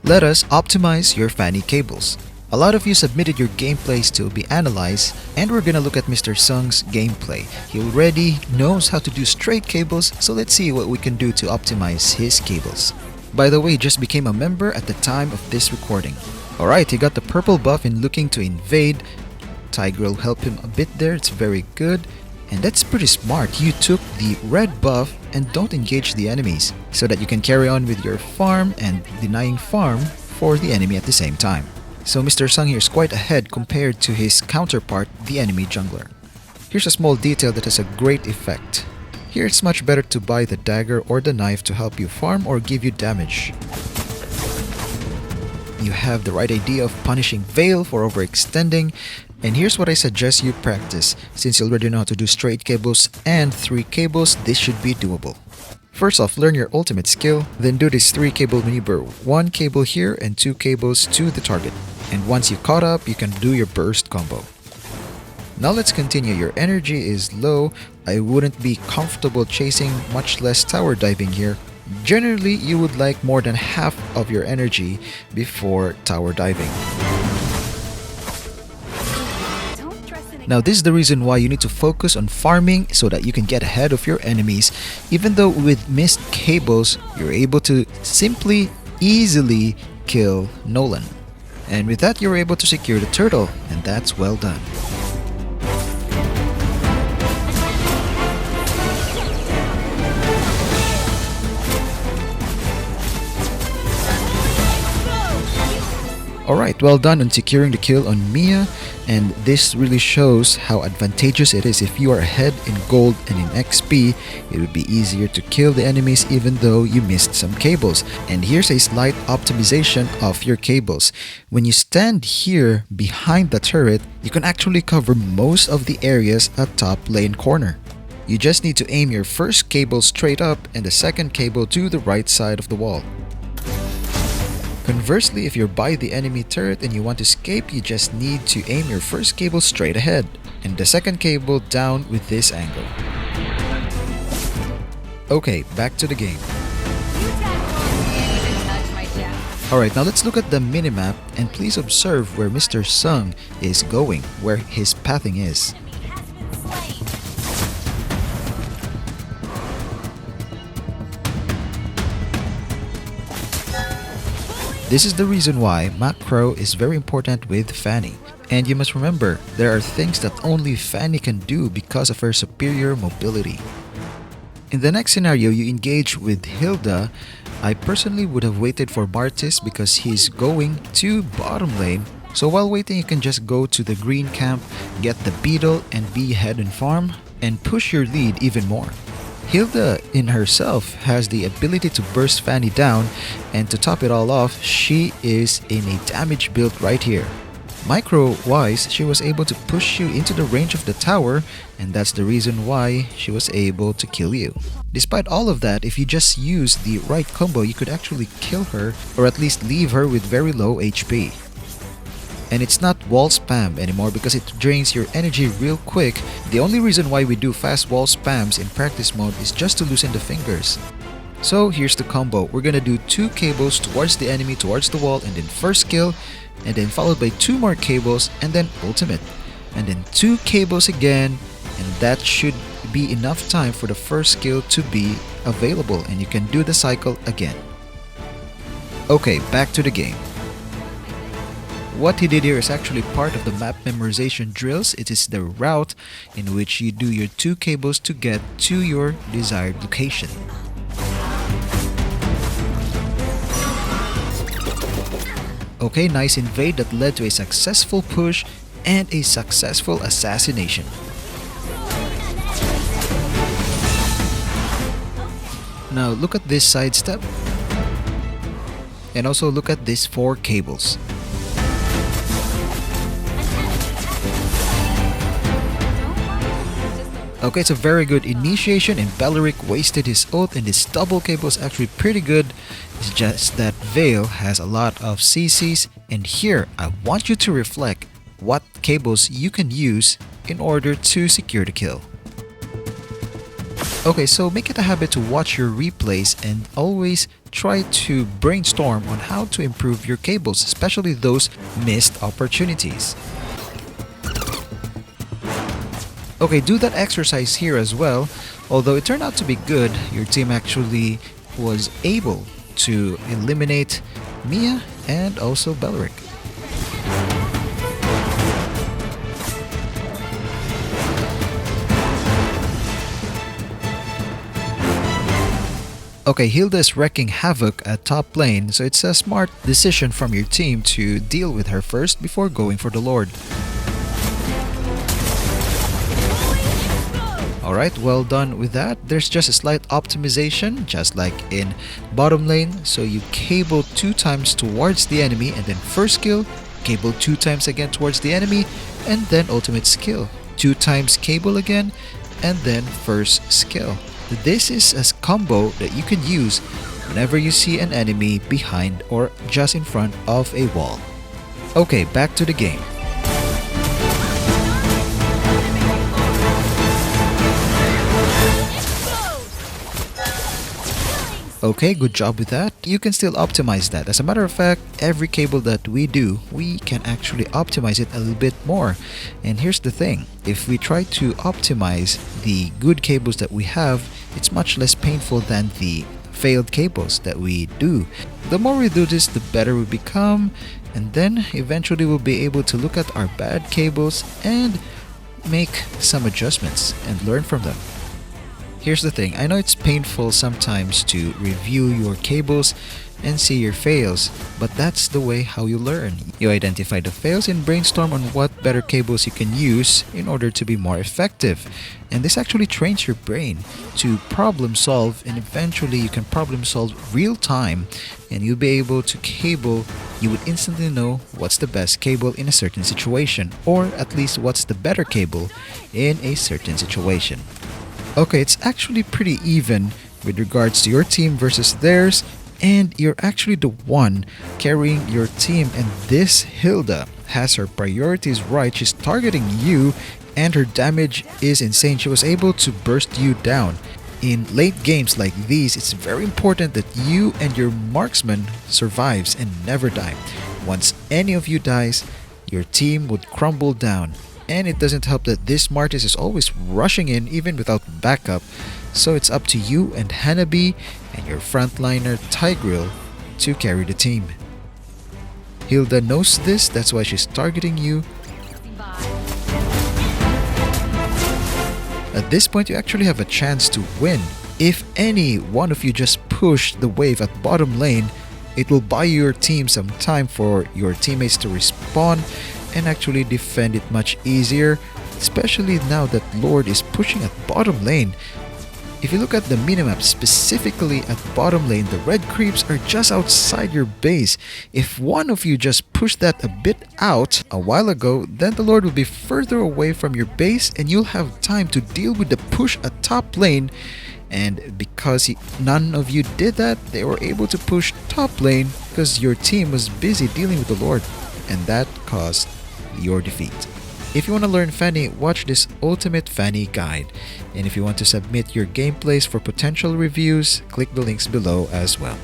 Let us optimize your Fanny cables. A lot of you submitted your gameplays to be analyzed, and we're gonna look at Mr. Sung's gameplay. He already knows how to do straight cables, so let's see what we can do to optimize his cables. By the way, he just became a member at the time of this recording. Alright, he got the purple buff in looking to invade. Tiger will help him a bit there, it's very good. And that's pretty smart. You took the red buff and don't engage the enemies so that you can carry on with your farm and denying farm for the enemy at the same time. So Mr. Sung here is quite ahead compared to his counterpart, the enemy jungler. Here's a small detail that has a great effect. Here it's much better to buy the dagger or the knife to help you farm or give you damage. You have the right idea of punishing Veil for overextending, and here's what I suggest you practice. Since you already know how to do straight cables and 3 cables, this should be doable. First off, learn your ultimate skill, then do this 3 cable maneuver, 1 cable here and 2 cables to the target. And once you caught up, you can do your burst combo. Now let's continue. Your energy is low. I wouldn't be comfortable chasing, much less tower diving here. Generally, you would like more than half of your energy before tower diving. Now this is the reason why you need to focus on farming so that you can get ahead of your enemies. Even though with missed cables, you're able to simply, easily kill Nolan. And with that, you're able to secure the turtle, and that's well done. Alright, well done on securing the kill on Mia, and this really shows how advantageous it is. If you are ahead in gold and in XP, it would be easier to kill the enemies even though you missed some cables. And here's a slight optimization of your cables. When you stand here behind the turret, you can actually cover most of the areas at top lane corner. You just need to aim your first cable straight up and the second cable to the right side of the wall. Conversely, if you're by the enemy turret and you want to escape, you just need to aim your first cable straight ahead and the second cable down with this angle. Okay, back to the game. Alright, now let's look at the minimap and please observe where Mr. Sung is going, where his pathing is. This is the reason why macro is very important with Fanny. And you must remember, there are things that only Fanny can do because of her superior mobility. In the next scenario, you engage with Hilda. I personally would have waited for Martis because he's going to bottom lane. So while waiting, you can just go to the green camp, get the beetle and be ahead and farm, and push your lead even more. Hilda in herself has the ability to burst Fanny down, and to top it all off, she is in a damage build right here. Micro-wise, she was able to push you into the range of the tower, and that's the reason why she was able to kill you. Despite all of that, if you just use the right combo, you could actually kill her, or at least leave her with very low HP. And it's not wall spam anymore because it drains your energy real quick. The only reason why we do fast wall spams in practice mode is just to loosen the fingers. So here's the combo. We're gonna do 2 cables towards the enemy, towards the wall, and then first kill, and then followed by 2 more cables, and then ultimate. And then 2 cables again, and that should be enough time for the first kill to be available, and you can do the cycle again. Okay, back to the game. What he did here is actually part of the map memorization drills. It is the route in which you do your 2 cables to get to your desired location. Okay, nice invade that led to a successful push and a successful assassination. Now look at this sidestep. And also look at these 4 cables. Okay, it's a very good initiation, and Beleric wasted his ult, and this double cable is actually pretty good. It's just that Veil has a lot of CCs, and here I want you to reflect what cables you can use in order to secure the kill. Okay, so make it a habit to watch your replays and always try to brainstorm on how to improve your cables, especially those missed opportunities. Okay, do that exercise here as well. Although it turned out to be good, your team actually was able to eliminate Mia and also Belleric. Okay, Hilda is wreaking havoc at top lane, so it's a smart decision from your team to deal with her first before going for the Lord. Alright, well done with that. There's just a slight optimization, just like in bottom lane. So you cable 2 times towards the enemy, and then first skill, cable 2 times again towards the enemy, and then ultimate skill. 2 times cable again, and then first skill. This is a combo that you can use whenever you see an enemy behind or just in front of a wall. Okay, back to the game. Okay, good job with that. You can still optimize that. As a matter of fact, every cable that we do, we can actually optimize it a little bit more. And here's the thing, if we try to optimize the good cables that we have, it's much less painful than the failed cables that we do. The more we do this, the better we become, and then eventually we'll be able to look at our bad cables and make some adjustments and learn from them. Here's the thing, I know it's painful sometimes to review your cables and see your fails, but that's the way how you learn. You identify the fails and brainstorm on what better cables you can use in order to be more effective. And this actually trains your brain to problem solve, and eventually you can problem solve real time, and you'll be able to cable. You would instantly know what's the best cable in a certain situation, or at least what's the better cable in a certain situation. Okay, it's actually pretty even with regards to your team versus theirs, and you're actually the one carrying your team, and this Hilda has her priorities right. She's targeting you and her damage is insane. She was able to burst you down. In late games like these, it's very important that you and your marksman survives and never die. Once any of you dies, your team would crumble down. And it doesn't help that this Martis is always rushing in even without backup. So it's up to you and Hanabi and your frontliner Tigreal to carry the team. Hilda knows this, that's why she's targeting you. At this point, you actually have a chance to win. If any one of you just push the wave at bottom lane, it will buy your team some time for your teammates to respawn and actually defend it much easier, especially now that Lord is pushing at bottom lane. If you look at the minimap, specifically at bottom lane, the red creeps are just outside your base. If one of you just pushed that a bit out a while ago, then the Lord will be further away from your base and you'll have time to deal with the push at top lane. And because none of you did that, they were able to push top lane because your team was busy dealing with the Lord, and that caused your defeat. If you want to learn Fanny, watch this Ultimate Fanny guide. And if you want to submit your gameplays for potential reviews, click the links below as well.